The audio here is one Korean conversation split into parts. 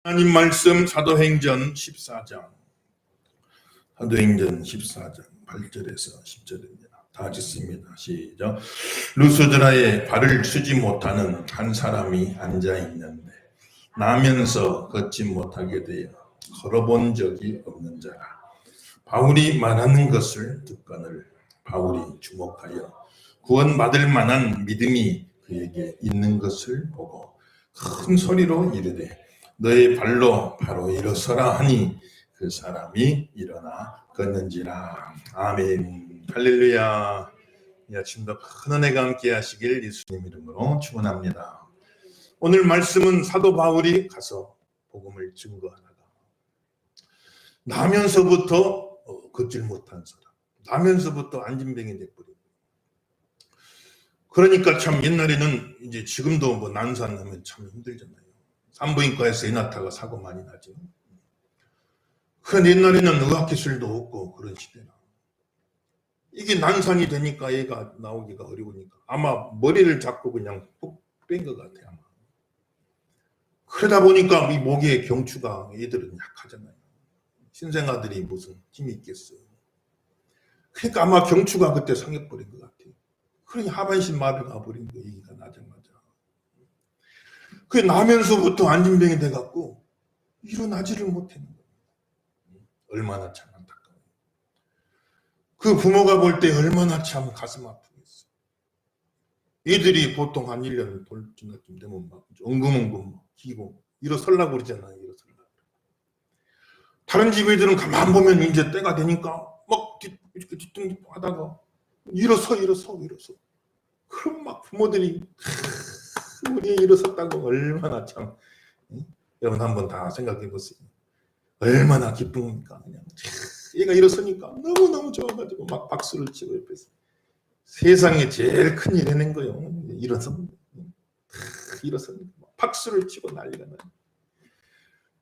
하나님 말씀 사도행전 14장 8절에서 10절입니다. 다 읽습니다. 시작. 루스드라에 발을 쓰지 못하는 한 사람이 앉아 있는데 나면서 걷지 못하게 되어 걸어본 적이 없는 자라. 바울이 말하는 것을 듣거늘 바울이 주목하여 구원받을 만한 믿음이 그에게 있는 것을 보고 큰 소리로 이르되 너의 발로 바로 일어서라 하니 그 사람이 일어나 걷는지라. 아멘. 할렐루야. 이 아침도 큰 은혜가 함께 하시길 예수님 이름으로 축원합니다. 오늘 말씀은 사도 바울이 가서 복음을 증거하다가 나면서부터 걷질 못한 사람, 나면서부터 안진뱅이 돼버리고. 그러니까 참 옛날에는 이제 지금도 뭐 난산하면 참 힘들잖아요. 산부인과에서 애 낳다가 사고 많이 나죠. 그런데 옛날에는 의학기술도 없고 그런 시대나 이게 난산이 되니까 애가 나오기가 어려우니까 아마 머리를 잡고 그냥 푹 뺀 것 같아요. 아마. 그러다 보니까 이 목에 경추가 애들은 약하잖아요. 신생아들이 무슨 힘이 있겠어요. 그러니까 아마 경추가 그때 상해버린 것 같아요. 그러니 하반신 마비가 와버린 거예요. 얘기가 나자마자. 그 나면서부터 안진병이 돼갖고 일어나지를 못하는 거예요. 얼마나 참 안타까워요. 그 부모가 볼 때 얼마나 참 가슴 아프겠어요. 애들이 보통 한 1년 돌쯤 되면 막 엉금엉금 기고 일어서려고 그러잖아요. 일어서려고. 다른 집 애들은 가만 보면 이제 때가 되니까 막 이렇게 뒤뚱뒤뚱 하다가 일어서. 그럼 막 부모들이 우리 애 일어섰다고 얼마나 참, 여러분 한번 다 생각해 보세요. 얼마나 기쁩니까? 그냥 얘가 일어서니까 너무너무 좋아가지고 막 박수를 치고 옆에서 세상에 제일 큰 일 해낸 거예요. 일어서니까 박수를 치고 난리가 나요.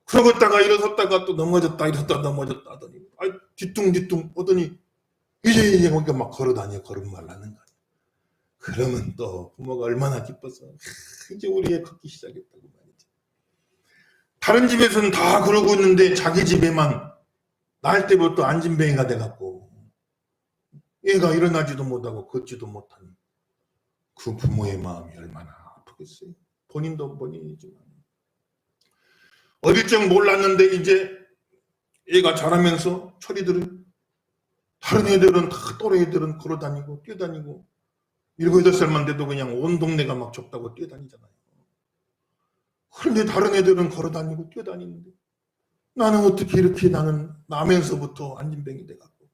그러고다가 일어섰다가 또 넘어졌다 하더니 뒤뚱뒤뚱 오더니 이제 거기가 막 걸어다녀 걸음말 하는 거예요. 그러면 또 부모가 얼마나 기뻐서 이제 우리 애 걷기 시작했다고 말이지. 다른 집에서는 다 그러고 있는데 자기 집에만 낳을 때부터 안진뱅이가 돼갖고 애가 일어나지도 못하고 걷지도 못하는 그 부모의 마음이 얼마나 아프겠어요. 본인도 본인이지만 어릴 적 몰랐는데 이제 애가 자라면서 철이들은 다른 애들은 다 또래 애들은 걸어다니고 뛰어다니고 7, 8살만 돼도 그냥 온 동네가 막 좁다고 뛰어다니잖아요. 그런데 다른 애들은 걸어다니고 뛰어다니는데 나는 어떻게 이렇게 나는 나면서부터 안진뱅이 돼갖고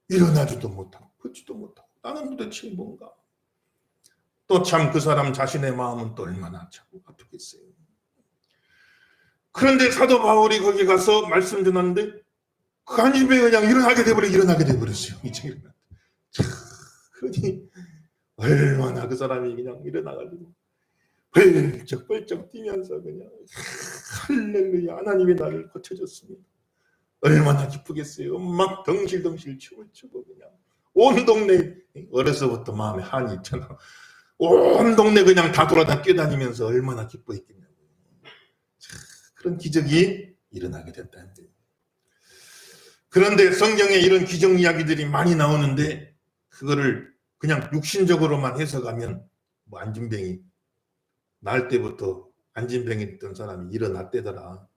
일어나지도 못하고 걷지도 못하고 나는 도대체 뭔가. 또 참 그 사람 자신의 마음은 또 얼마나 참 아프겠어요. 그런데 사도 바울이 거기 가서 말씀 전하는데 그 안진뱅이 그냥 일어나게 돼버렸어요. 이제 일어났다. 그러니 얼마나 그 사람이 그냥 일어나가지고 벌쩍벌쩍 뛰면서 그냥 할렐루야 하나님이 나를 고쳐줬습니다. 얼마나 기쁘겠어요. 막 덩실덩실 춤을 추고 그냥 온 동네 어려서부터 마음에 한이 있잖아. 온 동네 그냥 다 돌아다 뛰어다니면서 얼마나 기뻐했겠냐고. 그런 기적이 일어나게 됐다는 거예요. 그런데 성경에 이런 기적 이야기들이 많이 나오는데 그거를 그냥 육신적으로만 해석하면 뭐 안진뱅이 낳을 때부터 안진뱅이 됐던 사람이 일어났대더라.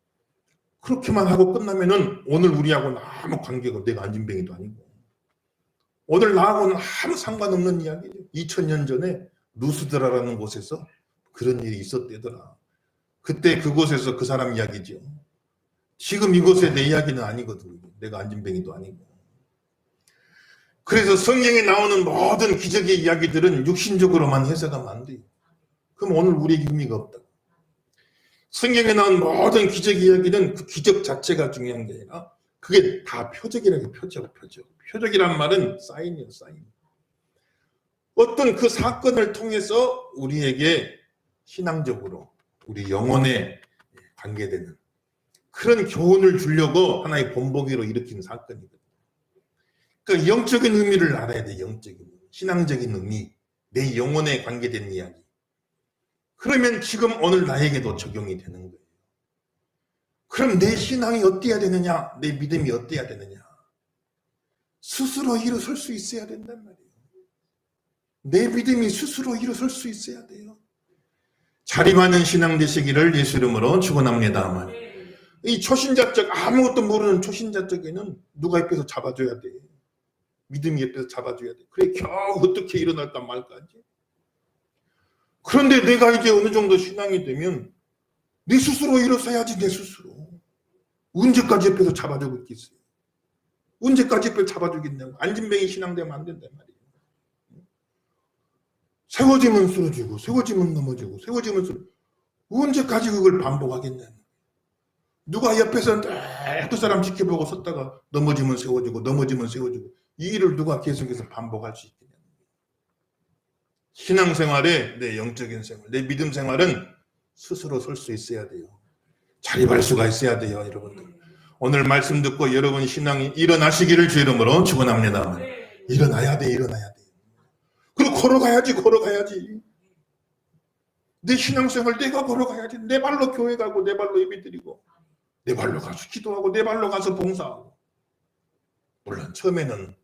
그렇게만 하고 끝나면은 오늘 우리하고는 아무 관계가 내가 안진뱅이도 아니고 오늘 나하고는 아무 상관없는 이야기죠. 2000년 전에 루스드라라는 곳에서 그런 일이 있었대더라. 그때 그곳에서 그 사람 이야기죠. 지금 이곳에 내 이야기는 아니거든요. 내가 안진뱅이도 아니고. 그래서 성경에 나오는 모든 기적의 이야기들은 육신적으로만 해석하면 안 돼요. 그럼 오늘 우리에게 의미가 없다. 성경에 나온 모든 기적의 이야기는 그 기적 자체가 중요한 게 아니라 그게 다 표적이라는 게 표적. 표적이란 말은 사인이에요. 사인. 어떤 그 사건을 통해서 우리에게 신앙적으로 우리 영혼에 관계되는 그런 교훈을 주려고 하나의 본보기로 일으킨 사건이거든요. 그러니까 영적인 의미를 알아야 돼. 영적인 의미. 신앙적인 의미. 내 영혼에 관계된 이야기. 그러면 지금 오늘 나에게도 적용이 되는 거예요. 그럼 내 신앙이 어때야 되느냐? 내 믿음이 어때야 되느냐? 스스로 일어설 수 있어야 된단 말이에요. 내 믿음이 스스로 일어설 수 있어야 돼요. 자립하는 신앙 되시기를 예수 이름으로 축원합니다. 이 초신자적, 아무것도 모르는 초신자적에는 누가 옆에서 잡아줘야 돼. 믿음이 옆에서 잡아줘야 돼. 그래 겨우 어떻게 일어날까 말까지. 그런데 내가 이제 어느 정도 신앙이 되면 내 스스로 일어서야지. 내 스스로. 언제까지 옆에서 잡아주고 있겠어요? 언제까지 옆에서 잡아주겠냐고. 안진뱅이 신앙되면 안 된단 말이에요. 세워지면 쓰러지고 세워지면 넘어지고 세워지면 쓰러지고 언제까지 그걸 반복하겠냐고. 누가 옆에서 두 사람 지켜보고 섰다가 넘어지면 세워지고 넘어지면 세워지고 이 일을 누가 계속해서 반복할 수 있겠냐. 신앙생활에 내 영적인 생활, 내 믿음 생활은 스스로 설 수 있어야 돼요. 자립할 수가 있어야 돼요. 여러분들. 오늘 말씀 듣고 여러분 신앙이 일어나시기를 주 이름으로 축원합니다. 일어나야 돼. 일어나야 돼. 그리고 걸어가야지. 내 신앙생활 내가 걸어가야지. 내 발로 교회 가고 내 발로 예배드리고 내 발로 가서 기도하고 내 발로 가서 봉사하고. 물론 처음에는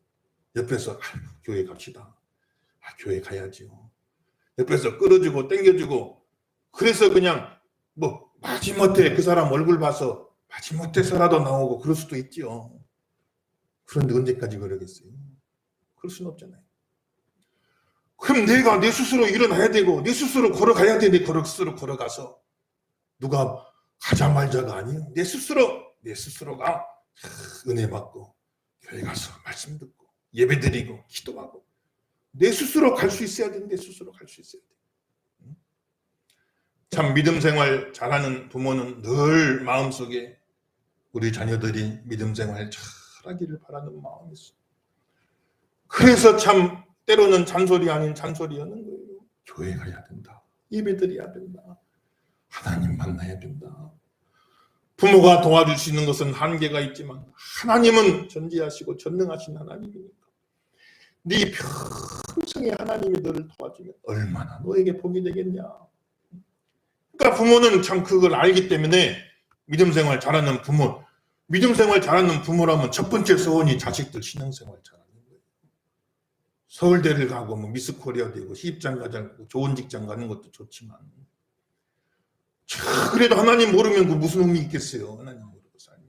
옆에서 교회 갑시다. 교회 가야지요. 옆에서 끌어주고 땡겨주고 그래서 그냥 뭐 마지못해 그 사람 얼굴 봐서 마지못해서라도 나오고 그럴 수도 있지요. 그런데 언제까지 그러겠어요? 그럴 수는 없잖아요. 그럼 내가 내 스스로 일어나야 되고 내 스스로 걸어가야 돼. 내 스스로 걸어가서 누가 가자 말자가 아니에요. 내 스스로가 은혜 받고 교회 가서 말씀 듣고 예배 드리고 기도하고 내 스스로 갈 수 있어야 되는데 스스로 갈 수 있어야 돼. 참 믿음 생활 잘하는 부모는 늘 마음속에 우리 자녀들이 믿음 생활 잘하기를 바라는 마음이 있어요. 그래서 참 때로는 잔소리 아닌 잔소리하는 거예요. 교회 가야 된다. 예배 드려야 된다. 하나님 만나야 된다. 부모가 도와줄 수 있는 것은 한계가 있지만 하나님은 전지하시고 전능하신 하나님이니까 네 평생에 하나님이 너를 도와주면 얼마나 너에게 복이 되겠냐. 그러니까 부모는 참 그걸 알기 때문에 믿음 생활 잘하는 부모, 믿음 생활 잘하는 부모라면 첫 번째 소원이 자식들 신앙생활 잘하는 거예요. 서울대를 가고 뭐 미스코리아 되고 시집장 가고 좋은 직장 가는 것도 좋지만 그래도 하나님 모르면 그 무슨 의미 있겠어요. 하나님 모르고 살면.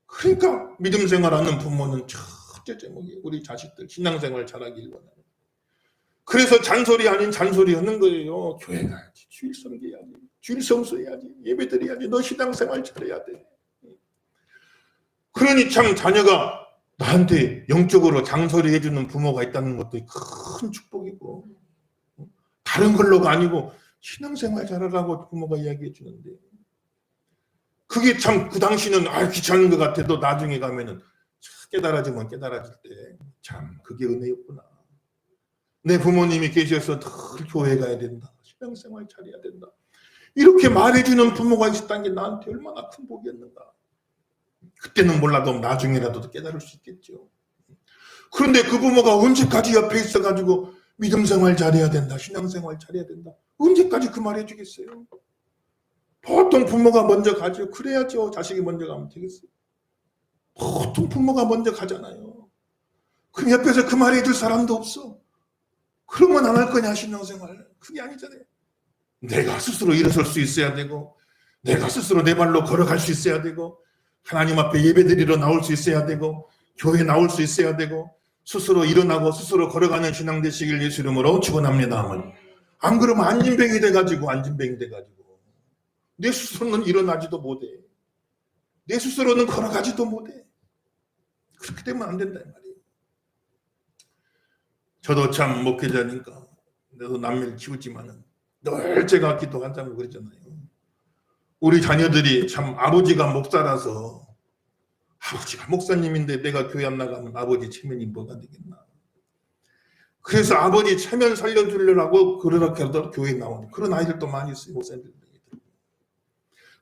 그러니까 믿음 생활하는 부모는 첫째 제목이 우리 자식들 신앙생활 잘하길 원하는. 그래서 잔소리 아닌 잔소리 하는 거예요. 교회 가야지, 주일 섬겨야지, 주일 성수해야지, 예배 드려야지, 너 신앙생활 잘해야 돼. 그러니 참 자녀가 나한테 영적으로 잔소리 해주는 부모가 있다는 것도 큰 축복이고 다른 걸로가 아니고 신앙생활 잘하라고 부모가 이야기해 주는데 그게 참 그 당시는 귀찮은 것 같아도 나중에 가면은 깨달아지면 깨달아질 때 참 그게 은혜였구나. 내 부모님이 계셔서 늘 교회 가야 된다. 신앙생활 잘해야 된다. 이렇게 말해주는 부모가 있었다는 게 나한테 얼마나 큰 복이었는가. 그때는 몰라도 나중에라도 깨달을 수 있겠죠. 그런데 그 부모가 언제까지 옆에 있어가지고 믿음생활 잘해야 된다. 신앙생활 잘해야 된다. 언제까지 그 말 해주겠어요? 보통 부모가 먼저 가죠. 그래야죠. 자식이 먼저 가면 되겠어요. 보통 부모가 먼저 가잖아요. 그럼 옆에서 그 말 해줄 사람도 없어. 그러면 안 할 거냐 신앙생활. 그게 아니잖아요. 내가 스스로 일어설 수 있어야 되고 내가 스스로 내 발로 걸어갈 수 있어야 되고 하나님 앞에 예배드리러 나올 수 있어야 되고 교회 나올 수 있어야 되고 스스로 일어나고 스스로 걸어가는 신앙 되시길 예수 이름으로 축원합니다. 안 그러면 안진뱅이 돼가지고 내 스스로는 일어나지도 못해. 내 스스로는 걸어가지도 못해. 그렇게 되면 안 된다 이 말이에요. 저도 참 목회자니까 내도 남매를 키우지만은 늘 제가 기도한다고 그랬잖아요. 우리 자녀들이 참 아버지가 목사라서 아버지가 목사님인데 내가 교회 안 나가면 아버지 체면이 뭐가 되겠나. 그래서 아버지 체면 살려주려고 그렇게 하더라도 교회에 나오는 그런 아이들도 많이 있어요. 목사님들.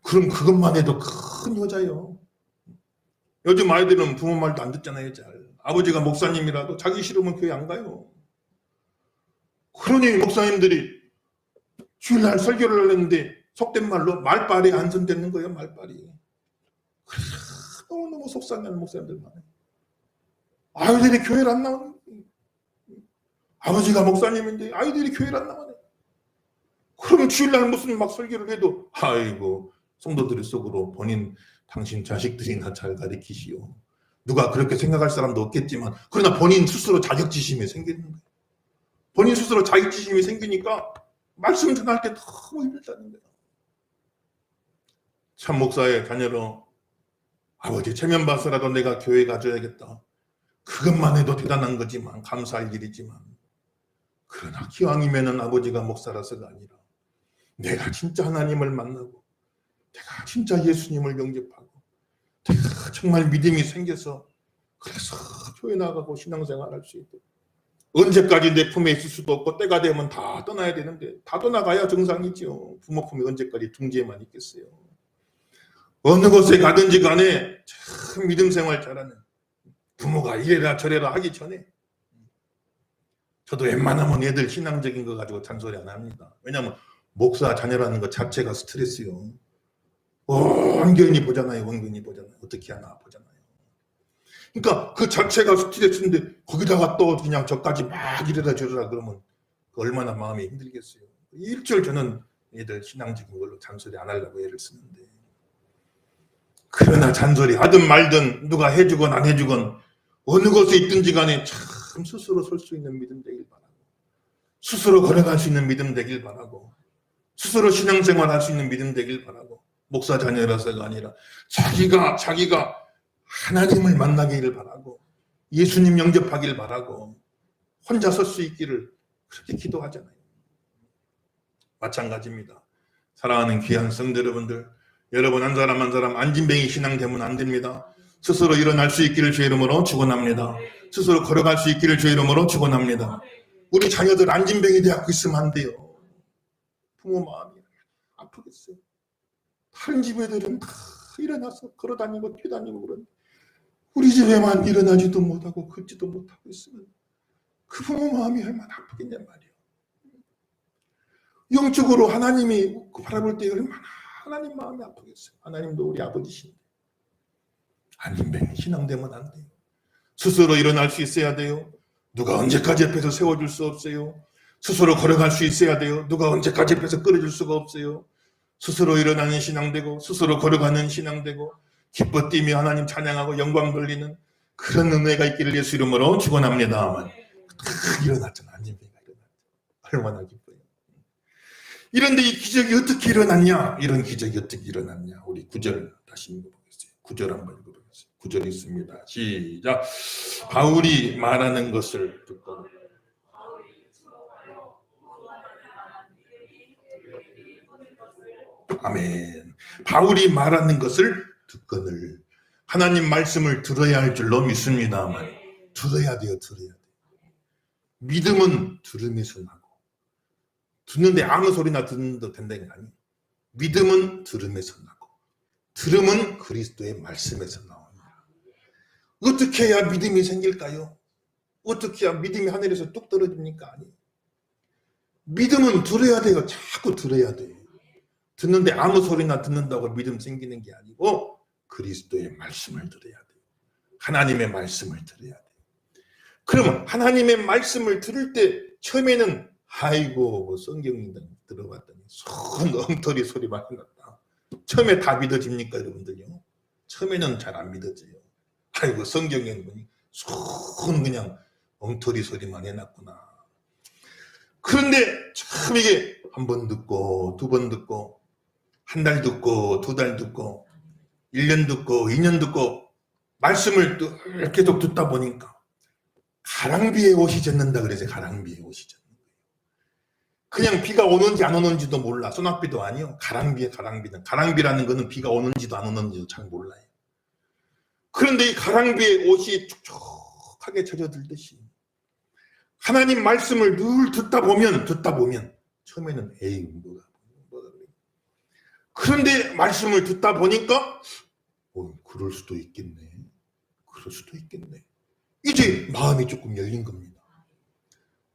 그럼 그것만 해도 큰 효자예요. 요즘 아이들은 부모 말도 안 듣잖아요. 잘. 아버지가 목사님이라도 자기 싫으면 교회 안 가요. 그러니 목사님들이 주일날 설교를 하려는데 속된 말로 말빨이 안선되는 거예요. 말빨이. 너무너무 속상한 목사님들 많아요. 아이들이 교회를 안 나오네. 아버지가 목사님인데 아이들이 교회를 안 나오네. 그러면 주일날 무슨 막 설교를 해도 아이고 성도들 속으로 본인 당신 자식들이나 잘 가르치시오. 누가 그렇게 생각할 사람도 없겠지만 그러나 본인 스스로 자격지심이 생기는 거예요. 본인 스스로 자격지심이 생기니까 말씀 전할 때 너무 힘들다는 거예요. 참 목사의 자녀로 아버지 체면 봐서라도 내가 교회 가줘야겠다. 그것만 해도 대단한 거지만 감사할 일이지만 그러나 기왕이면은 아버지가 목사라서가 아니라 내가 진짜 하나님을 만나고 내가 진짜 예수님을 영접하고 내가 정말 믿음이 생겨서 그래서 교회 나가고 신앙생활 할 수 있도록 언제까지 내 품에 있을 수도 없고 때가 되면 다 떠나야 되는데 다 떠나가야 정상이죠. 부모 품에 언제까지 둥지에만 있겠어요. 어느 곳에 가든지 간에 참 믿음 생활 잘하는 부모가 이래라 저래라 하기 전에 저도 웬만하면 애들 신앙적인 거 가지고 잔소리 안 합니다. 왜냐하면 목사 자녀라는 것 자체가 스트레스요. 원견이 보잖아요. 원견이 보잖아요. 어떻게 하나 보잖아요. 그러니까 그 자체가 스트레스인데 거기다가 또 그냥 저까지 막 이래라 저래라 그러면 얼마나 마음이 힘들겠어요. 일절 저는 애들 신앙적인 걸로 잔소리 안 하려고 애를 쓰는데 그러나 잔소리 하든 말든 누가 해주건 안 해주건 어느 곳에 있든지 간에 참 스스로 설 수 있는 믿음 되길 바라고 스스로 걸어갈 수 있는 믿음 되길 바라고 스스로 신앙생활 할 수 있는 믿음 되길 바라고 목사 자녀라서가 아니라 자기가 하나님을 만나기를 바라고 예수님 영접하길 바라고 혼자 설 수 있기를 그렇게 기도하잖아요. 마찬가지입니다. 사랑하는 귀한 성도 여러분들, 여러분 한 사람 한 사람 안진뱅이 신앙 되면 안 됩니다. 스스로 일어날 수 있기를 주의 이름으로 축원합니다. 스스로 걸어갈 수 있기를 주의 이름으로 축원합니다. 우리 자녀들 안진뱅이 되고 있으면 안 돼요. 부모 마음이 아프겠어요. 다른 집 애들은 다 일어나서 걸어다니고 뛰다니고 그러는데 우리 집에만 일어나지도 못하고 걷지도 못하고 있으면 그 부모 마음이 얼마나 아프겠냐 말이에요. 영적으로 하나님이 바라볼 때 얼마나 하나님 마음이 아프겠어요. 하나님도 우리 아버지신데 안진뱅이 신앙되면 안 돼요. 스스로 일어날 수 있어야 돼요. 누가 언제까지 옆에서 세워줄 수 없어요. 스스로 걸어갈 수 있어야 돼요. 누가 언제까지 옆에서 끌어줄 수가 없어요. 스스로 일어나는 신앙되고 스스로 걸어가는 신앙되고 기뻐 뛰며 하나님 찬양하고 영광 돌리는 그런 은혜가 있기를 예수 이름으로 축원합니다. 일어났잖아. 안진뱅이가 일어났죠. 얼마나 기뻐요. 이런데 이 기적이 어떻게 일어났냐? 이런 기적이 어떻게 일어났냐? 우리 9절 다시 읽어보겠어요. 9절 한번 읽어보겠어요. 9절이 있습니다. 시작. 바울이 말하는 것을 듣고 아멘. 바울이 말하는 것을 듣거늘 하나님 말씀을 들어야 할 줄로 믿습니다만 들어야 돼요. 들어야 돼요. 믿음은 들음에서 나고 듣는데 아무 소리나 듣는다 된다는 게 아니에요. 믿음은 들음에서 나고 들음은 그리스도의 말씀에서 나옵니다. 어떻게 해야 믿음이 생길까요? 어떻게 해야 믿음이 하늘에서 뚝 떨어집니까? 아니에요. 믿음은 들어야 돼요. 자꾸 들어야 돼요. 듣는데 아무 소리나 듣는다고 믿음 생기는 게 아니고 그리스도의 말씀을 들어야 돼요. 하나님의 말씀을 들어야 돼요. 그러면 하나님의 말씀을 들을 때 처음에는 아이고 성경 들어봤더니 손 엉터리 소리 많이 났다. 처음에 다 믿어집니까 여러분들요? 처음에는 잘 안 믿어져요. 아이고 성경에 보니 손 그냥 엉터리 소리만 해놨구나. 그런데 참 이게 한 번 듣고 두 번 듣고 한 달 듣고 두 달 듣고 1년 듣고 2년 듣고 말씀을 또 계속 듣다 보니까 가랑비에 옷이 젖는다 그래서 가랑비에 옷이 젖는 거예요. 그냥 비가 오는지 안 오는지도 몰라. 소낙비도 아니요. 가랑비라는 거는 비가 오는지도 안 오는지도 잘 몰라요. 그런데 이 가랑비에 옷이 촉촉하게 젖어들듯이 하나님 말씀을 늘 듣다 보면 처음에는 에이 뭐가 그래. 그런데 말씀을 듣다 보니까 그럴 수도 있겠네. 이제 마음이 조금 열린 겁니다.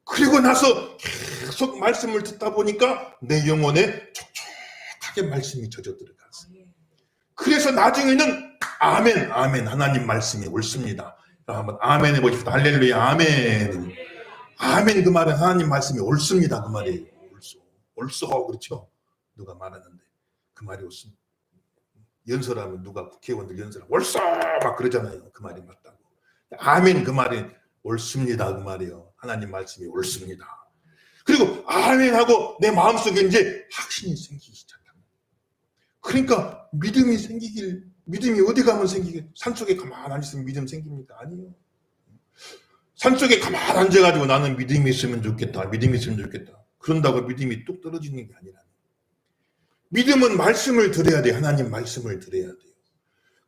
그리고 나서 계속 말씀을 듣다 보니까 내 영혼에 촉촉하게 강하게 말씀이 젖어 들어갔어요. 그래서 나중에는 아멘, 아멘, 하나님 말씀이 옳습니다. 한번 아멘 해보십시오. 할렐루야, 아멘. 아멘, 그 말은 하나님 말씀이 옳습니다. 그 말이에요. 옳소, 그렇죠? 누가 말하는데 그 말이 옳습니다. 연설하면 누가 국회의원들 연설하면 옳소 막 그러잖아요. 그 말이 맞다고. 아멘, 그 말이 옳습니다. 그 말이에요. 하나님 말씀이 옳습니다. 그리고 아멘 하고 내 마음속에 이제 확신이 생기기 시작합니다. 그러니까 믿음이 어디 가면 생기게? 산속에 가만히 있으면 믿음 생깁니까? 아니에요. 산속에 가만히 앉아가지고 나는 믿음이 있으면 좋겠다. 믿음이 있으면 좋겠다. 그런다고 믿음이 뚝 떨어지는 게 아니라. 믿음은 말씀을 들어야 돼. 하나님 말씀을 들어야 돼요.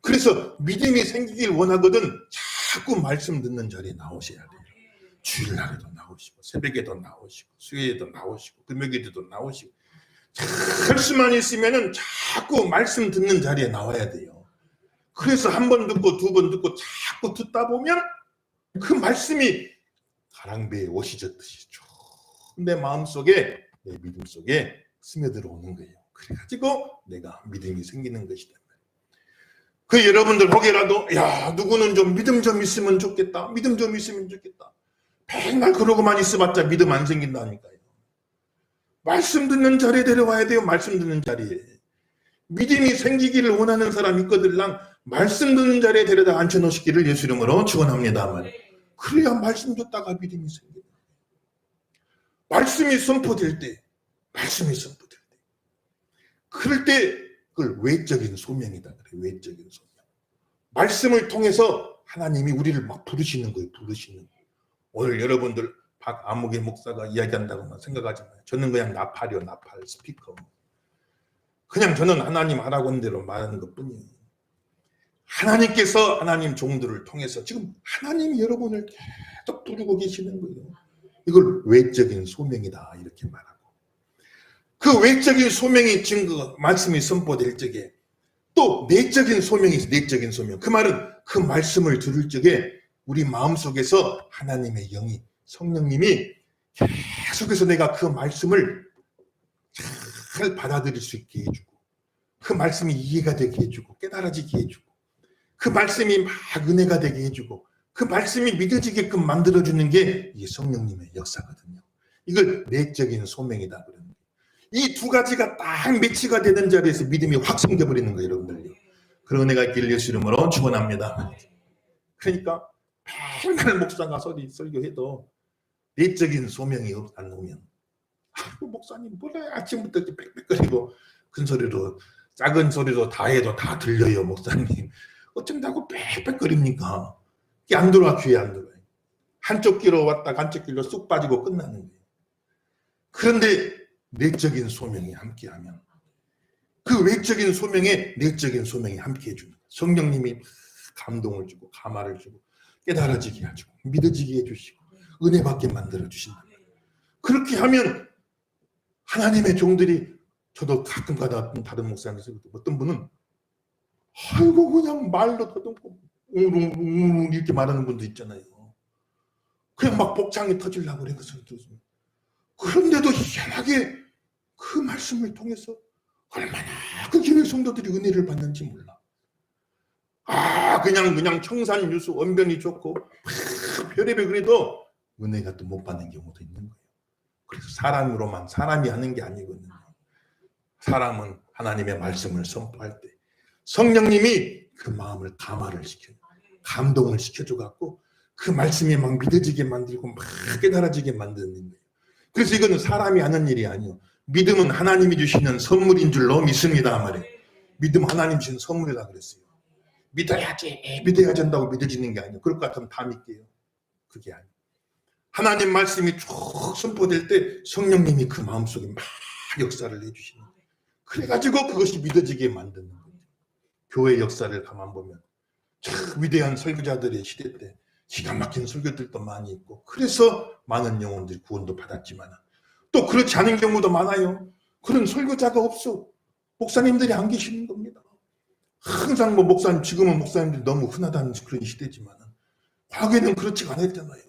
그래서 믿음이 생기길 원하거든 자꾸 말씀 듣는 자리에 나오셔야 돼요. 주일날에도 나오시고 새벽에도 나오시고 수요일에도 나오시고 금요일에도 나오시고 할 수만 있으면은 자꾸 말씀 듣는 자리에 나와야 돼요. 그래서 한 번 듣고 두 번 듣고 자꾸 듣다 보면 그 말씀이 가랑비에 옷이 젖듯이 쭉 내 마음속에 내 믿음 속에 스며들어오는 거예요. 그래가지고 내가 믿음이 생기는 것이다. 그 여러분들 혹여라도 야 누구는 좀 믿음 좀 있으면 좋겠다. 믿음 좀 있으면 좋겠다. 맨날 그러고만 있어봤자 믿음 안 생긴다니까요. 말씀 듣는 자리에 데려와야 돼요. 말씀 듣는 자리에. 믿음이 생기기를 원하는 사람 있거들랑 말씀 듣는 자리에 데려다 앉혀놓으시기를 예수 이름으로 축원합니다만. 그래야 말씀 듣다가 믿음이 생겨요. 말씀이 선포될 때 그럴 때 그걸 외적인 소명이다. 그래, 외적인 소명. 말씀을 통해서 하나님이 우리를 막 부르시는 거예요. 오늘 여러분들 박아무개 목사가 이야기한다고만 생각하지 마요. 저는 그냥 나팔이요. 나팔 스피커. 그냥 저는 하나님 하라고 한 대로 말하는 것뿐이에요. 하나님께서 하나님 종들을 통해서 지금 하나님이 여러분을 계속 부르고 계시는 거예요. 이걸 외적인 소명이다 이렇게 말하고 그 외적인 소명이 증거 말씀이 선포될 적에 또 내적인 소명이 있어요. 내적인 소명. 그 말은 그 말씀을 들을 적에 우리 마음속에서 하나님의 영이 성령님이 계속해서 내가 그 말씀을 잘 받아들일 수 있게 해주고 그 말씀이 이해가 되게 해주고 깨달아지게 해주고 그 말씀이 막 은혜가 되게 해주고 그 말씀이 믿어지게끔 만들어주는 게 이게 성령님의 역사거든요. 이걸 내적인 소명이다 그러는 거예요. 이 두 가지가 딱 매치가 되는 자리에서 믿음이 확 생겨버리는 거예요. 여러분들요. 그런 은혜가 있길 예수 이름으로 축원합니다. 그러니까 맨날 목사가 설교해도 내적인 소명이 안 오면 목사님 뭐래 아침부터 이렇게 빽빽거리고 큰 소리로 작은 소리로 다 해도 다 들려요. 목사님 어쩐다고 빽빽거립니까? 이게 안 들어와. 귀에 안 들어와요. 한쪽 귀로 왔다가 한쪽 귀로 쑥 빠지고 끝나는 거예요. 그런데 내적인 소명이 함께하면 그 외적인 소명에 내적인 소명이 함께해 주는 거예요. 성령님이 감동을 주고 감화를 주고 깨달아지게 해주고 믿어지게 해주시고 은혜 받게 만들어 주신다. 그렇게 하면 하나님의 종들이 저도 가끔 가다 다른 목사님께서 어떤 분은 아이고 그냥 말로 더듬고 이렇게 말하는 분도 있잖아요. 그냥 막 복창이 터지려고 그래. 그런데도 희한하게 그 말씀을 통해서 얼마나 그 교회 성도들이 은혜를 받는지 몰라. 그냥 청산유수 언변이 좋고 별의별 그래도 은혜가 또 못 받는 경우도 있는 거예요. 그래서 사람이 하는 게 아니거든요. 사람은 하나님의 말씀을 선포할 때 성령님이 그 마음을 감화를 시켜요. 감동을 시켜줘 갖고 그 말씀이 막 믿어지게 만들고 막 깨달아지게 만드는 거예요. 그래서 이거는 사람이 하는 일이 아니에요. 믿음은 하나님이 주시는 선물인 줄로 믿습니다 말이에요. 믿음 하나님 주신 선물이라 그랬어요. 믿어야 된다고 믿어지는 게 아니에요. 그럴 것 같으면 다 믿게요. 그게 아니에요. 하나님 말씀이 쭉 선포될 때 성령님이 그 마음속에 막 역사를 해주시는 거예요. 그래가지고 그것이 믿어지게 만드는 거예요. 교회 역사를 가만 보면 참 위대한 설교자들의 시대 때 기가 막힌 설교들도 많이 있고 그래서 많은 영혼들이 구원도 받았지만 또 그렇지 않은 경우도 많아요. 그런 설교자가 없어. 목사님들이 안 계시는 겁니다. 항상 지금은 목사님들이 너무 흔하다는 그런 시대지만 과거에는 그렇지가 않았잖아요.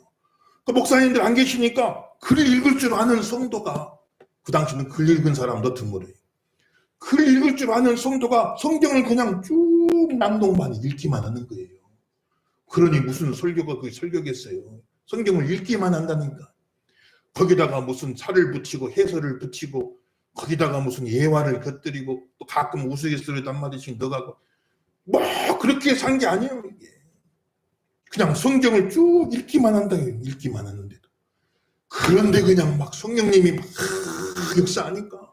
그 목사님들 안 계시니까 글 읽을 줄 아는 성도가 그 당시는 글 읽은 사람도 드물어요. 글 읽을 줄 아는 성도가 성경을 그냥 쭉 낭독만 읽기만 하는 거예요. 그러니 무슨 설교가 그 설교겠어요. 성경을 읽기만 한다니까. 거기다가 무슨 살을 붙이고 해설을 붙이고 거기다가 무슨 예화를 곁들이고 또 가끔 우스갯소리도 한마디씩 넣어가고 뭐 그렇게 산 게 아니에요. 이게 그냥 성경을 쭉 읽기만 한다. 읽기만 하는데도. 그런데 그냥 막 성령님이 막 역사하니까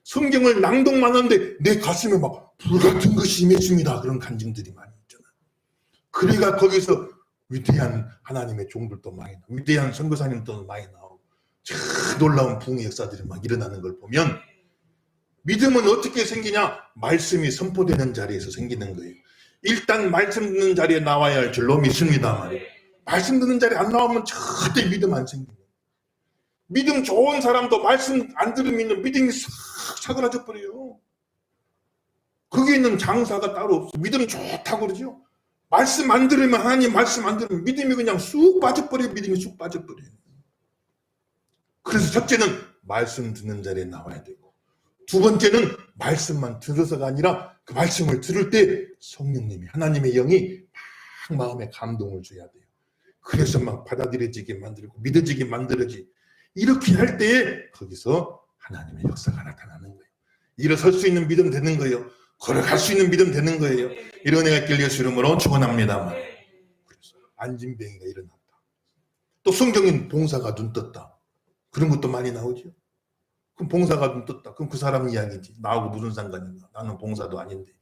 성경을 낭독만 하는데 내 가슴에 막 불같은 것이 임했습니다. 그런 간증들이 많이 있잖아요. 그러니까 거기서 위대한 하나님의 종들도 많이 나오고 위대한 선교사님도 많이 나오고 참 놀라운 부흥의 역사들이 막 일어나는 걸 보면 믿음은 어떻게 생기냐? 말씀이 선포되는 자리에서 생기는 거예요. 일단 말씀 듣는 자리에 나와야 할 줄로 믿습니다. 말씀 듣는 자리에 안 나오면 절대 믿음 안 생겨요. 믿음 좋은 사람도 말씀 안 들으면 믿음이 싹 사그라져 버려요. 거기에는 장사가 따로 없어. 믿음 좋다고 그러죠. 말씀 안 들으면 하나님 말씀 안 들으면 믿음이 그냥 쑥 빠져버려요. 믿음이 쑥 빠져버려요. 그래서 첫째는 말씀 듣는 자리에 나와야 되고 두 번째는 말씀만 들어서가 아니라 그 말씀을 들을 때 성령님이 하나님의 영이 막 마음에 감동을 줘야 돼요. 그래서 막 받아들여지게 만들고 믿어지게 만들어지. 이렇게 할 때에 거기서 하나님의 역사가 나타나는 거예요. 일어설 수 있는 믿음 되는 거예요. 걸어갈 수 있는 믿음 되는 거예요. 이런 애가 있길 예수 이름으로 축원합니다. 그래서 안진뱅이가 일어났다. 또 성경인 봉사가 눈 떴다. 그런 것도 많이 나오죠. 그럼 봉사가 눈 떴다. 그럼 그 사람 이야기지. 나하고 무슨 상관인가. 나는 봉사도 아닌데.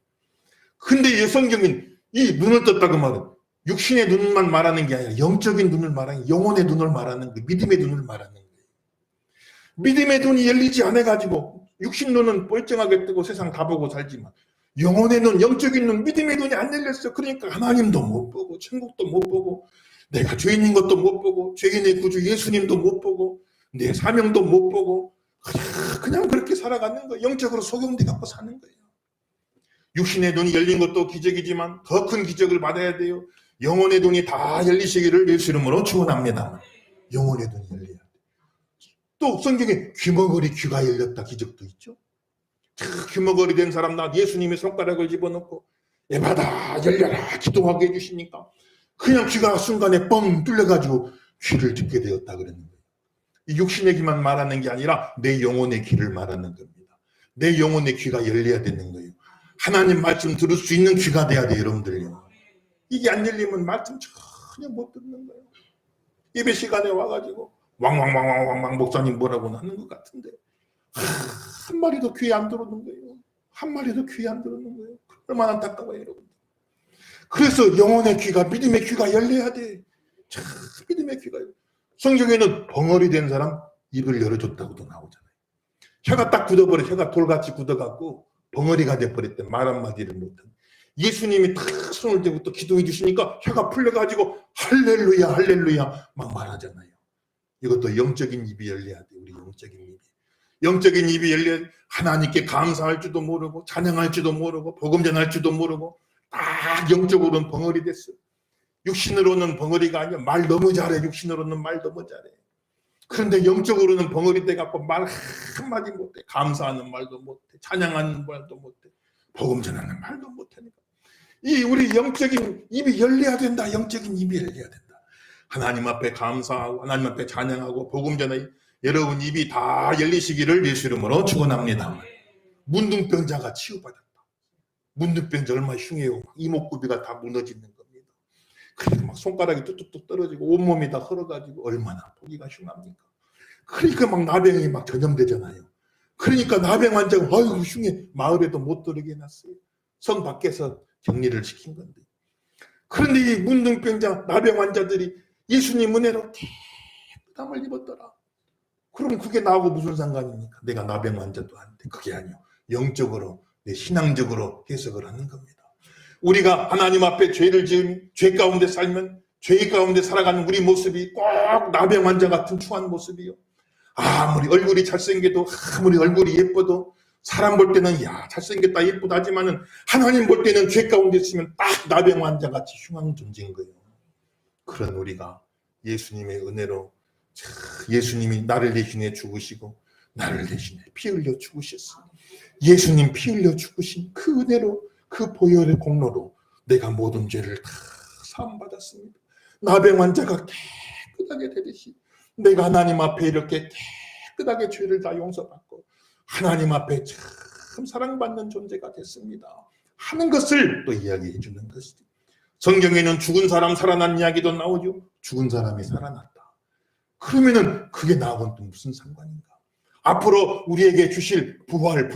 근데 이 성경인 이 눈을 떴다 그 말은 육신의 눈만 말하는 게 아니라 영적인 눈을 말하는 영혼의 눈을 말하는 거 믿음의 눈을 말하는 거예요. 믿음의 눈이 열리지 않아가지고 육신 눈은 뻘쩡하게 뜨고 세상 다 보고 살지만 영혼의 눈, 영적인 눈, 믿음의 눈이 안 열렸어. 그러니까 하나님도 못 보고 천국도 못 보고 내가 죄인인 것도 못 보고 죄인의 구주 예수님도 못 보고 내 사명도 못 보고 그냥 그렇게 살아가는 거예요. 영적으로 소경돼 갖고 사는 거예요. 육신의 눈이 열린 것도 기적이지만 더 큰 기적을 받아야 돼요. 영혼의 눈이 다 열리시기를 예수 이름으로 축원합니다. 영혼의 눈이 열려야 돼요. 또 성경에 귀머거리 귀가 열렸다 기적도 있죠. 귀머거리 된 사람 나 예수님이 손가락을 집어넣고 에바다 열려라 기도하게 해주시니까 그냥 귀가 순간에 뻥 뚫려가지고 귀를 듣게 되었다 그러는 거예요. 이 육신의 귀만 말하는 게 아니라 내 영혼의 귀를 말하는 겁니다. 내 영혼의 귀가 열려야 되는 거예요. 하나님 말씀 들을 수 있는 귀가 돼야 돼요. 여러분들요. 이게 안 열리면 말씀 전혀 못 듣는 거예요. 예배 시간에 와가지고 왕왕왕왕왕 목사님 뭐라고 하는 것 같은데 한 마리도 귀에 안 들어오는 거예요. 한 마리도 귀에 안 들어오는 거예요. 얼마나 안타까워요, 여러분. 그래서 영혼의 귀가 믿음의 귀가 열려야 돼. 참 믿음의 귀가. 성경에는 벙어리 된 사람 입을 열어줬다고도 나오잖아요. 혀가 딱 굳어버려. 혀가 돌같이 굳어갖고 벙어리가 돼버렸대. 말 한마디를 못한. 예수님이 탁 손을 대고 또 기도해 주시니까 혀가 풀려가지고 할렐루야 할렐루야 막 말하잖아요. 이것도 영적인 입이 열려야 돼. 우리 영적인 입이. 영적인 입이 열려 하나님께 감사할 줄도 모르고 찬양할 줄도 모르고 복음 전할 줄도 모르고 딱 영적으로는 벙어리 됐어. 육신으로는 벙어리가 아니야. 말 너무 잘해. 육신으로는 말 너무 잘해. 그런데 영적으로는 벙어리 돼갖고 말 한마디 못해. 감사하는 말도 못해. 찬양하는 말도 못해. 복음 전하는 말도 못하니까. 이 우리 영적인 입이 열려야 된다. 영적인 입이 열려야 된다. 하나님 앞에 감사하고 하나님 앞에 찬양하고 복음 전에 여러분 입이 다 열리시기를 예수 이름으로 축원합니다. 문둥병자가 치유받았다. 문둥병자 얼마나 흉해요. 이목구비가 다 무너지는 겁니다. 그러니까 막 손가락이 뚝뚝뚝 떨어지고 온몸이 다 헐어가지고 얼마나 보기가 흉합니까. 그러니까 막 나병이 막 전염되잖아요. 그러니까 나병 환자가 아이고 흉해 마을에도 못 들어게 해놨어요. 성 밖에서 격리를 시킨 건데. 그런데 이 문둥병자 나병 환자들이 예수님 은혜로 깨끗함을 입었더라. 그럼 그게 나하고 무슨 상관입니까? 내가 나병 환자도 아닌데. 그게 아니요. 영적으로 내 신앙적으로 해석을 하는 겁니다. 우리가 하나님 앞에 죄를 지은 죄 가운데 살면 죄 가운데 살아가는 우리 모습이 꼭 나병 환자 같은 추한 모습이요. 아무리 얼굴이 잘생겨도 아무리 얼굴이 예뻐도 사람 볼 때는 야 잘생겼다 예쁘다 하지만은 하나님 볼 때는 죄 가운데 있으면 딱 나병 환자 같이 흉한 존재인 거예요. 그런 우리가 예수님의 은혜로 예수님이 나를 대신해 죽으시고 나를 대신해 피 흘려 죽으셨어. 예수님 피 흘려 죽으신 그 은혜로, 그 보혈의 공로로 내가 모든 죄를 다 사함받았습니다. 나병 환자가 깨끗하게 되듯이 내가 하나님 앞에 이렇게 깨끗하게 죄를 다 용서받고 하나님 앞에 참 사랑받는 존재가 됐습니다 하는 것을 또 이야기해 주는 것이죠. 성경에는 죽은 사람 살아난 이야기도 나오죠. 죽은 사람이 살아났다. 그러면은 그게 나하고는 또 무슨 상관인가? 앞으로 우리에게 주실 부활,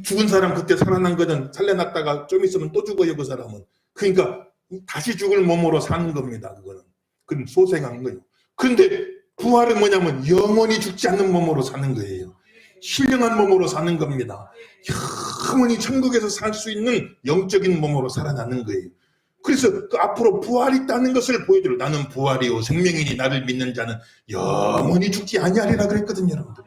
죽은 사람 그때 살아난 거는 살려놨다가 좀 있으면 또 죽어요, 그 사람은. 그러니까 다시 죽을 몸으로 사는 겁니다, 그거는. 그건 소생한 거예요. 그런데 부활은 뭐냐면 영원히 죽지 않는 몸으로 사는 거예요. 신령한 몸으로 사는 겁니다. 영원히 천국에서 살 수 있는 영적인 몸으로 살아나는 거예요. 그래서 그 앞으로 부활이 있다는 것을 보여줘요. 나는 부활이요 생명이니 나를 믿는 자는 영원히 죽지 아니하리라 그랬거든요, 여러분들.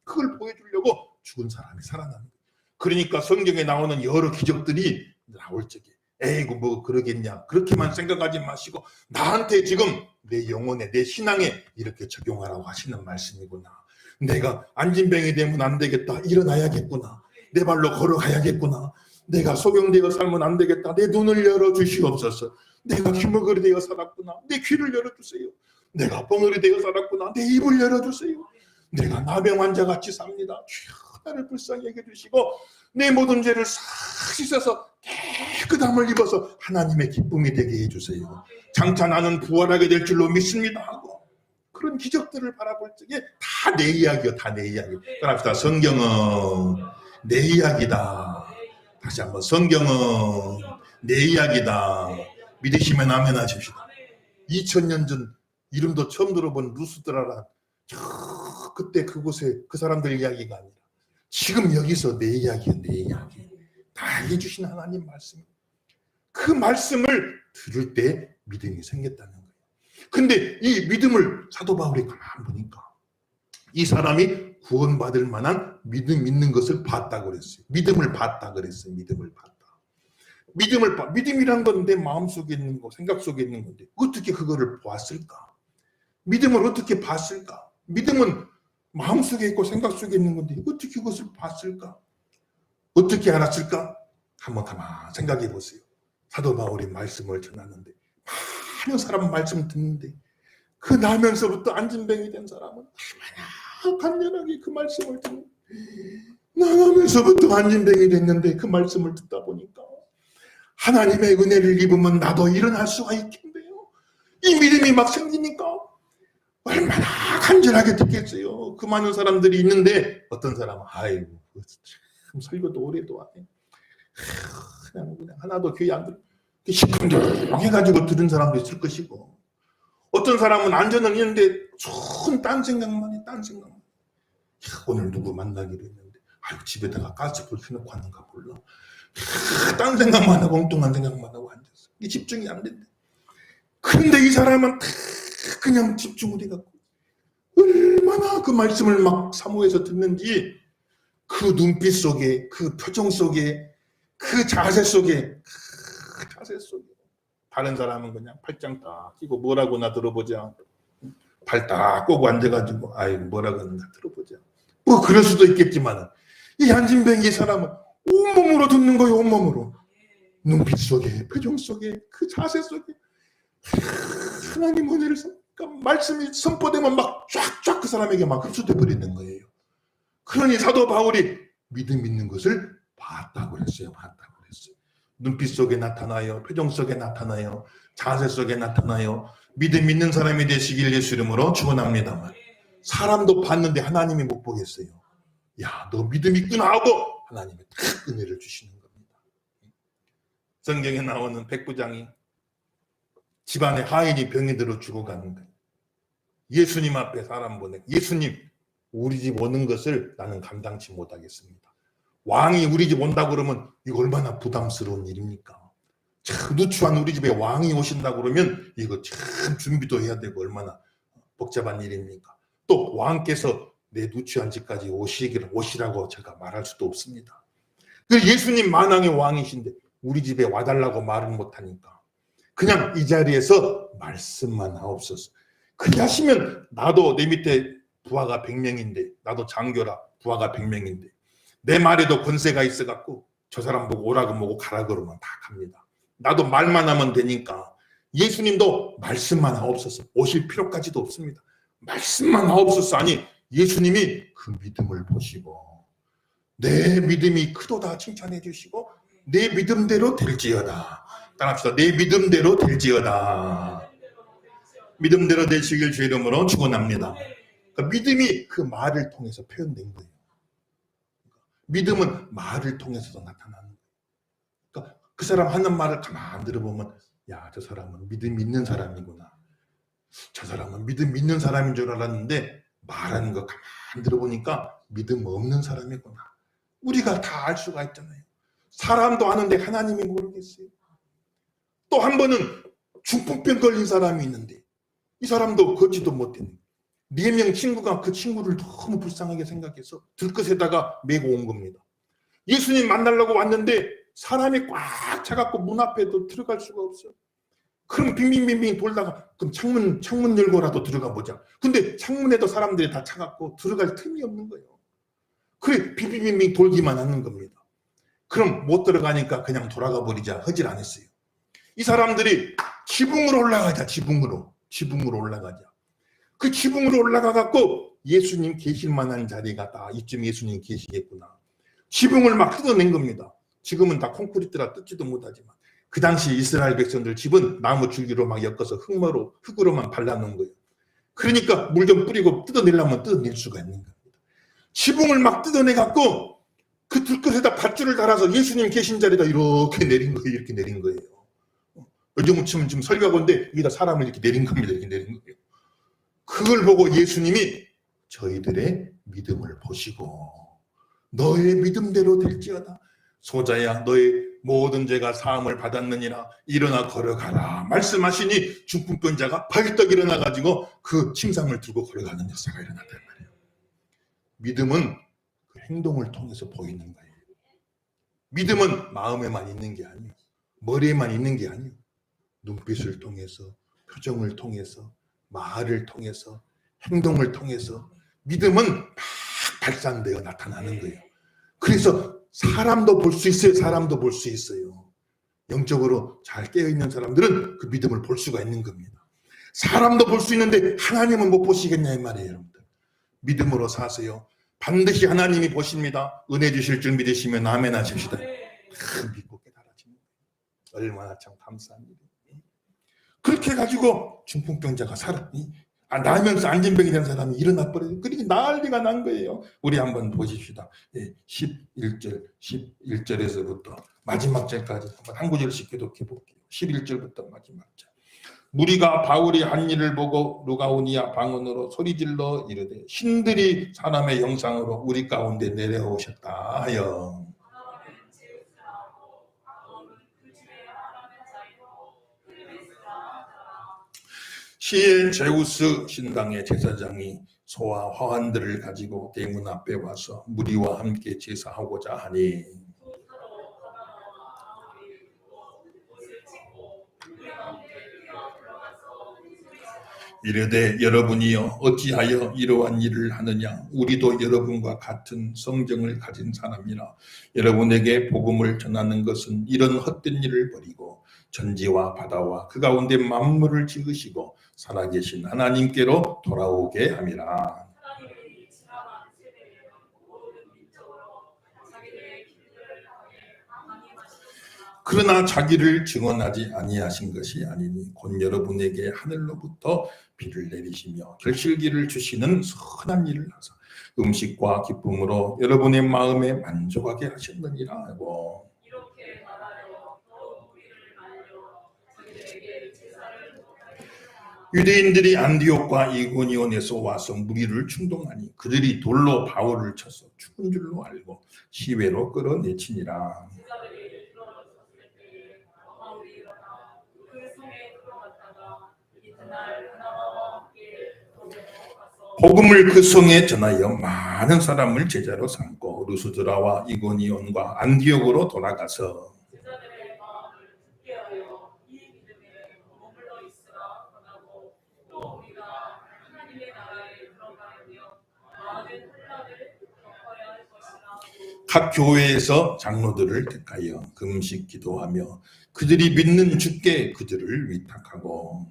그걸 보여주려고 죽은 사람이 살아나는 거예요. 그러니까 성경에 나오는 여러 기적들이 나올 적에 에이구 뭐 그러겠냐 그렇게만 생각하지 마시고 나한테 지금 내 영혼에 내 신앙에 이렇게 적용하라고 하시는 말씀이구나. 내가 안진병이 되면 안 되겠다. 일어나야겠구나. 내 발로 걸어가야겠구나. 내가 소경되어 살면 안 되겠다. 내 눈을 열어주시옵소서. 내가 귀머거리 되어 살았구나. 내 귀를 열어주세요. 내가 벙어리 되어 살았구나. 내 입을 열어주세요. 내가 나병 환자같이 삽니다. 나를 불쌍히 여겨주시고 내 모든 죄를 싹 씻어서 깨끗함을 입어서 하나님의 기쁨이 되게 해주세요. 장차 나는 부활하게 될 줄로 믿습니다 하고 그런 기적들을 바라볼 적에 다 내 이야기요. 다 내 이야기. 그럽시다. 성경은 내 이야기다. 다시 한번 성경은 내 이야기다. 믿으시면 아멘 하십시다. 2000년 전 이름도 처음 들어본 루스드라라 그때 그곳에 그 사람들 이야기가 아니라 지금 여기서 내 이야기야. 내 이야기. 다 해주신 하나님 말씀. 그 말씀을 들을 때 믿음이 생겼다는 거예요. 근데 이 믿음을 사도 바울이 가만 보니까 이 사람이 구원받을 만한 믿음 있는 것을 봤다고 그랬어요. 믿음을 봤다 그랬어요. 믿음을 봤다. 믿음이란 건 내 마음속에 있는 거, 생각 속에 있는 건데 어떻게 그거를 보았을까? 믿음을 어떻게 봤을까? 믿음은 마음속에 있고 생각 속에 있는 건데 어떻게 그것을 봤을까? 어떻게 알았을까? 한번 가만 생각해 보세요. 사도 바울이 말씀을 전하는데 많은 사람 말씀 듣는데 그 나면서부터 안진병이 된 사람은 얼마나 간절하게 그 말씀을 듣는 나면서부터 안진병이 됐는데 그 말씀을 듣다 보니까 하나님의 은혜를 입으면 나도 일어날 수가 있겠네요. 이 믿음이 막 생기니까 얼마나 간절하게 듣겠어요. 그 많은 사람들이 있는데 어떤 사람은 아이고 참 설교도 오래도 안 해. 그냥 하나도 교회 안 들어. 시큰둥해가지고 들은 사람도 있을 것이고 어떤 사람은 안전은 있는데 딴 생각만 해. 딴 생각만. 오늘 누구 만나기로 했는데 아유 집에다가 가스불 켜놓고 하는가 몰라. 딴 생각만 하고 엉뚱한 생각만 하고 앉았어. 이게 집중이 안 된대. 그런데 이 사람은 그냥 집중을 해갖고 얼마나 그 말씀을 막 사모해서 듣는지 그 눈빛 속에 그 표정 속에 그 자세 속에 다른 사람은 그냥 팔짱 딱 끼고 뭐라고나 들어보자. 발 딱 꼬고 앉아가지고 아이고 뭐라고 하는가 들어보자. 뭐 그럴 수도 있겠지만 이 안진뱅이 사람은 온몸으로 듣는 거예요. 온몸으로. 눈빛 속에 표정 속에 그 자세 속에 하나님 은혜를 그러니까 말씀이 선포되면 막 쫙쫙 그 사람에게 막 흡수돼 버리는 거예요. 그러니 사도 바울이 믿음 있는 것을 봤다고 그랬어요. 봤다고 그랬어요. 눈빛 속에 나타나요. 표정 속에 나타나요. 자세 속에 나타나요. 믿음 있는 사람이 되시길 예수 이름으로 축원합니다만 사람도 봤는데 하나님이 못 보겠어요. 야, 너 믿음 있구나 하고 하나님이 탁 은혜를 주시는 겁니다. 성경에 나오는 백부장이 집안에 하인이 병이 들어 죽어가는 거예요. 예수님 앞에 사람 보내. 예수님, 우리 집 오는 것을 나는 감당치 못하겠습니다. 왕이 우리 집 온다고 그러면 이거 얼마나 부담스러운 일입니까? 참 누추한 우리 집에 왕이 오신다고 그러면 이거 참 준비도 해야 되고 얼마나 복잡한 일입니까? 또 왕께서 내 누추한 집까지 오시라고 제가 말할 수도 없습니다. 예수님 만왕의 왕이신데 우리 집에 와달라고 말은 못하니까 그냥 이 자리에서 말씀만 하옵소서. 그리 하시면 나도 내 밑에 부하가 100명인데 나도 장교라 부하가 100명인데 내 말에도 권세가 있어갖고 저 사람 보고 오라고 뭐고 가라 그러면 다 갑니다. 나도 말만 하면 되니까. 예수님도 말씀만 하옵소서. 오실 필요까지도 없습니다. 말씀만 하옵소서. 아니 예수님이 그 믿음을 보시고 내 믿음이 크도다 칭찬해 주시고 내 믿음대로 될지어다. 따라합시다. 내 믿음대로 될지어다. 믿음대로 되시길 주 이름으로 축원합니다. 그러니까 믿음이 그 말을 통해서 표현된 거예요. 믿음은 말을 통해서도 나타나는 거예요. 그러니까 그 사람 하는 말을 가만 들어보면 야, 저 사람은 믿음 있는 사람이구나. 저 사람은 믿음 있는 사람인 줄 알았는데 말하는 거 가만 들어보니까 믿음 없는 사람이구나. 우리가 다 알 수가 있잖아요. 사람도 아는데 하나님이 모르겠어요. 또 한 번은 중풍병 걸린 사람이 있는데 이 사람도 걷지도 못했네. 4명 친구가 그 친구를 너무 불쌍하게 생각해서 들것에다가 메고 온 겁니다. 예수님 만나려고 왔는데 사람이 꽉 차갖고 문 앞에도 들어갈 수가 없어요. 그럼 빙빙빙빙 돌다가 그럼 창문 열고라도 들어가 보자. 근데 창문에도 사람들이 다 차갖고 들어갈 틈이 없는 거예요. 그래 빙빙빙빙 돌기만 하는 겁니다. 그럼 못 들어가니까 그냥 돌아가 버리자 하질 않았어요. 이 사람들이 지붕으로 올라가자. 지붕으로 올라가자. 그 지붕으로 올라가 갖고 예수님 계실 만한 자리가 다 이쯤 예수님 계시겠구나. 지붕을 막 뜯어낸 겁니다. 지금은 다 콘크리트라 뜯지도 못하지만 그 당시 이스라엘 백성들 집은 나무 줄기로 막 엮어서 흙으로만 발라놓은 거예요. 그러니까 물 좀 뿌리고 뜯어내려면 뜯어낼 수가 있는 겁니다. 지붕을 막 뜯어내 갖고 그 들것에다 밧줄을 달아서 예수님 계신 자리에다 이렇게 내린 거예요. 이렇게 내린 거예요. 요즘은 지금 설교하고인데 여기다 사람을 이렇게 내린 겁니다. 이렇게 내린 거예요. 그걸 보고 예수님이 저희들의 믿음을 보시고 너의 믿음대로 될지어다. 소자야 너의 모든 죄가 사함을 받았느니라. 일어나 걸어가라. 말씀하시니 중풍병자가 벌떡 일어나가지고 그 침상을 들고 걸어가는 역사가 일어났단 말이에요. 믿음은 그 행동을 통해서 보이는 거예요. 믿음은 마음에만 있는 게 아니에요. 머리에만 있는 게 아니에요. 눈빛을 통해서, 표정을 통해서, 말을 통해서, 행동을 통해서 믿음은 막 발산되어 나타나는 거예요. 그래서 사람도 볼 수 있어요. 사람도 볼 수 있어요. 영적으로 잘 깨어있는 사람들은 그 믿음을 볼 수가 있는 겁니다. 사람도 볼 수 있는데 하나님은 못 보시겠냐 이 말이에요. 여러분들. 믿음으로 사세요. 반드시 하나님이 보십니다. 은혜 주실 줄 믿으시면 아멘 하십시다. 믿고 깨달아지는 거예요. 얼마나 참 감사한 일이에요. 그렇게 해가지고 중풍병자가 나면서 안진병이 된 사람이 일어나 버려요. 그러니 난리가 난 거예요. 우리 한번 보십시다. 11절에서부터 마지막 절까지 한번 한 구절씩 교독해 볼게요. 11절부터 마지막 절. 무리가 바울이 한 일을 보고 루가오니아 방언으로 소리질러 이르되 신들이 사람의 형상으로 우리 가운데 내려오셨다 하여 시엘 제우스 신당의 제사장이 소와 화환들을 가지고 대문 앞에 와서 무리와 함께 제사하고자 하니 이르되 여러분이여 어찌하여 이러한 일을 하느냐. 우리도 여러분과 같은 성정을 가진 사람이라. 여러분에게 복음을 전하는 것은 이런 헛된 일을 버리고 천지와 바다와 그 가운데 만물을 지으시고 살아계신 하나님께로 돌아오게 함이라. 그러나 자기를 증언하지 아니하신 것이 아니니 곧 여러분에게 하늘로부터 비를 내리시며 결실기를 주시는 선한 일을 하사 음식과 기쁨으로 여러분의 마음에 만족하게 하셨느니라 하고 유대인들이 안디옥과 이고니온에서 와서 무리를 충동하니 그들이 돌로 바울을 쳐서 죽은 줄로 알고 시외로 끌어내치니라. 복음을 그 성에 전하여 많은 사람을 제자로 삼고 루스드라와 이고니온과 안디옥으로 돌아가서 각 교회에서 장로들을 택하여 금식 기도하며 그들이 믿는 주께 그들을 위탁하고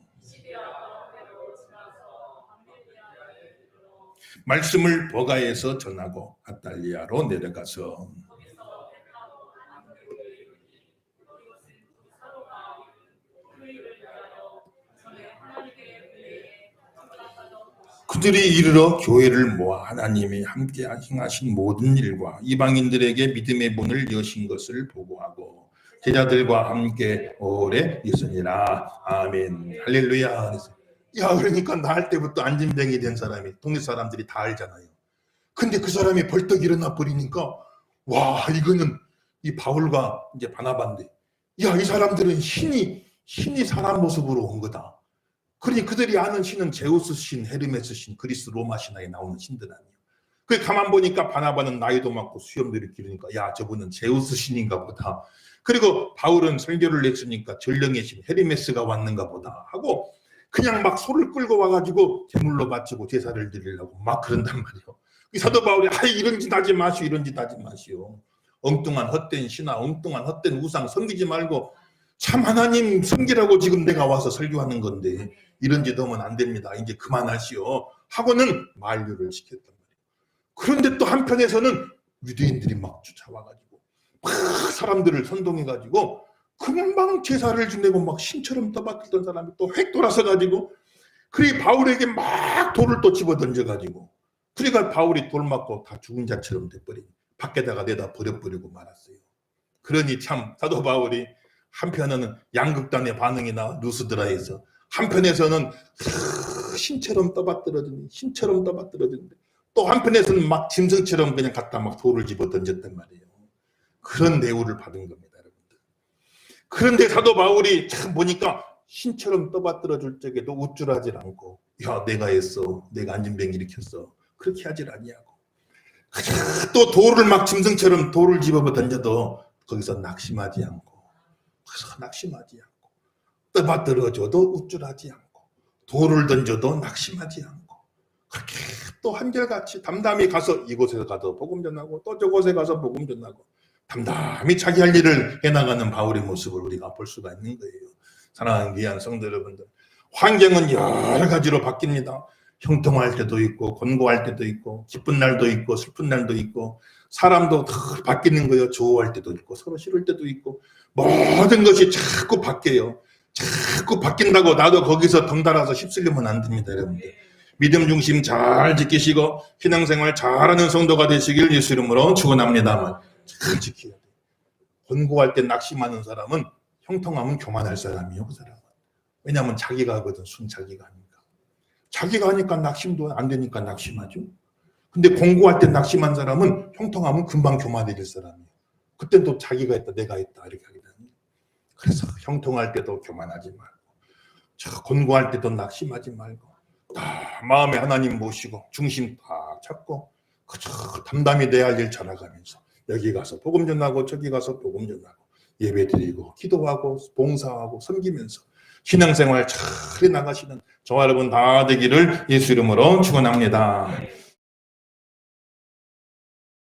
말씀을 버가에서 전하고 아달리아로 내려가서 그들이 이르러 교회를 모아 하나님이 함께 행하신 모든 일과 이방인들에게 믿음의 문을 여신 것을 보고하고 제자들과 함께 오래 있으니라. 아멘. 할렐루야. 야, 그러니까 나 할 때부터 안진뱅이 된 사람이 동네 사람들이 다 알잖아요. 근데 그 사람이 벌떡 일어나 버리니까 와, 이거는 이 바울과 이제 바나바인데, 야, 이 사람들은 신이 사람 모습으로 온 거다. 그러니 그들이 아는 신은 제우스 신, 헤르메스 신, 그리스 로마 신화에 나오는 신들 아니에요. 그 가만 보니까 바나바는 나이도 많고 수염도 이렇게 기르니까 야, 저분은 제우스 신인가 보다. 그리고 바울은 설교를 했으니까 전령의 신 헤르메스가 왔는가 보다 하고 그냥 막 소를 끌고 와가지고 제물로 바치고 제사를 드리려고 막 그런단 말이에요. 이 사도 바울이 이런 짓 하지 마시오, 이런 짓 하지 마시오. 엉뚱한 헛된 신화, 엉뚱한 헛된 우상 섬기지 말고 참 하나님 섬기라고 지금 내가 와서 설교하는 건데 이런 짓 하면 안 됩니다. 이제 그만하시오 하고는 만류를 시켰단 말이에요. 그런데 또 한편에서는 유대인들이 막 쫓아와가지고 막 사람들을 선동해가지고 금방 제사를 지내고 막 신처럼 떠받들던 사람이 또 획 돌아서가지고 그리 바울에게 막 돌을 또 집어 던져가지고 그러니까 바울이 돌 맞고 다 죽은 자처럼 돼버리고 밖에다가 내다 버려버리고 말았어요. 그러니 참 사도 바울이 한편에는 양극단의 반응이나 루스드라에서 한편에서는 신처럼 떠받들어지는데 또 한편에서는 막 짐승처럼 그냥 갖다 막 돌을 집어 던졌단 말이에요. 그런 대우를 받은 겁니다, 여러분들. 그런데 사도 바울이 참 보니까 신처럼 떠받들어 줄 적에도 우쭐하지 않고 야, 내가 했어, 내가 안진뱅이 일으켰어, 그렇게 하질 아니하고 또 돌을 막 짐승처럼 돌을 집어 던져도 거기서 낙심하지 않고 떠받들어줘도 우쭐하지 않고 돌을 던져도 낙심하지 않고 그렇게 또 한결같이 담담히 가서 이곳에 가서 복음 전하고 또 저곳에 가서 복음 전하고 담담히 자기 할 일을 해나가는 바울의 모습을 우리가 볼 수가 있는 거예요. 사랑하는 귀한 성도 여러분들, 환경은 여러 가지로 바뀝니다. 형통할 때도 있고 권고할 때도 있고 기쁜 날도 있고 슬픈 날도 있고 사람도 바뀌는 거예요. 좋아할 때도 있고 서로 싫을 때도 있고 모든 것이 자꾸 바뀌어요. 자꾸 바뀐다고 나도 거기서 덩달아서 휩쓸리면 안 됩니다, 여러분들. 믿음 중심 잘 지키시고 신앙생활 잘하는 성도가 되시길 예수 이름으로 축원합니다만 잘 지켜야 돼요. 권고할 때 낙심하는 사람은 형통하면 교만할 사람이에요. 그 사람은. 왜냐하면 자기가 하거든. 자기가 하니까. 자기가 하니까 낙심도 안 되니까 낙심하죠. 근데 권고할 때 낙심한 사람은 형통하면 금방 교만해질 사람이에요. 그땐 또 자기가 했다, 내가 했다 이렇게 하게 되는 거예요. 그래서 형통할 때도 교만하지 말고 권고할 때도 낙심하지 말고 마음에 하나님 모시고 중심 딱 잡고 그저 담담히 내 할 일 잘해가면서 여기 가서 복음 전하고 저기 가서 복음 전하고 예배드리고 기도하고 봉사하고 섬기면서 신앙생활 잘 해나가시는 저와 여러분 다 되기를 예수 이름으로 축원합니다.